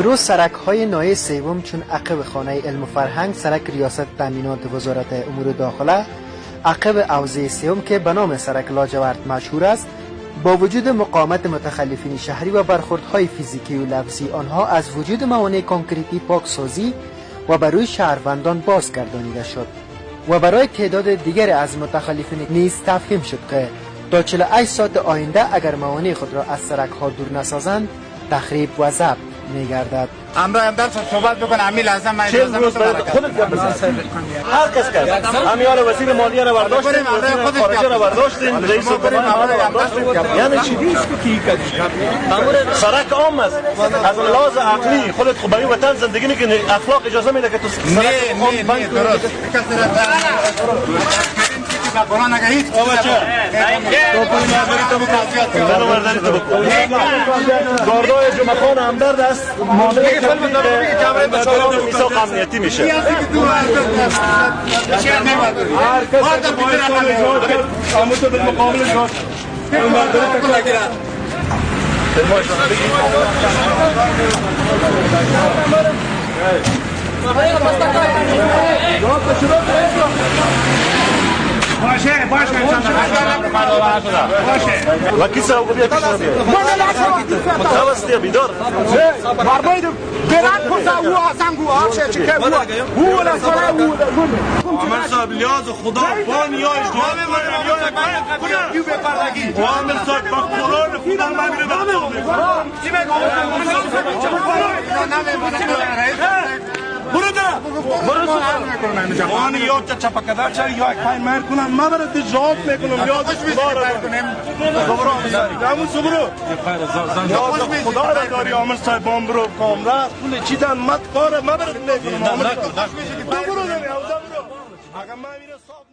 امروز سرک های نایه سوم چون عقب خانه علم و فرهنگ سرک ریاست تامینات وزارت امور داخله، عقب حوزه سوم که به نام سرک لاجورد مشهور است، با وجود مقاومت متخلفین شهری و برخوردهای فیزیکی و لفظی آنها از وجود موانع کانکریتی پاکسازی و بر روی شهروندان بازگردانیده شد و برای تعداد دیگر از متخلفین نیز تفهیم شد که تا 48 ساعت آینده اگر موانع خود را از سرک ها دور نسازند تخریب و ضبط می‌گردد. امروز صحبت بکن امیل اعظم من اجازه خودت گپ بزن. هر کس کرد. امیال وزیر مالیه را برداشتیم، وزیر خارجه را برداشتیم، رئیس جمهور را برداشتیم. یعنی چی نیست که سرک عام است. از لحاظ عقلی خودت خب برای وطن زندگی می‌کنی، اخلاق اجازه میده که تو سرک عام بند کنی. درست. قرآن اگه هیچ تو پولی مرداری تو بکن منو مرداری تو بکن گاردای جمعه خان همدرد است معامله که میثاق امنیتی میشه هر کس اما تو بالمقابل جاد مرداری تکلگیره باشه و کی سوق بیا پیش بیا متوسط بیدار برباید برات کوزا او اصلا گو آشه چه که او ولا سوال او عامل صاحب لیاز خدا با نیاز جواب من کیو بپردگی عامل صاحب با قرآن خدا من میره چی برو آن یا چپا کدر چه یا یک پای مر کنم ما برات جواب میکنم یا خوش میشه همون صبرو خدا را داری عامل صاحب بام برو کامرا پول چیدن مت کار ما برات میکنم عامل خوش میشه که تو برو اگه ما میره صاحب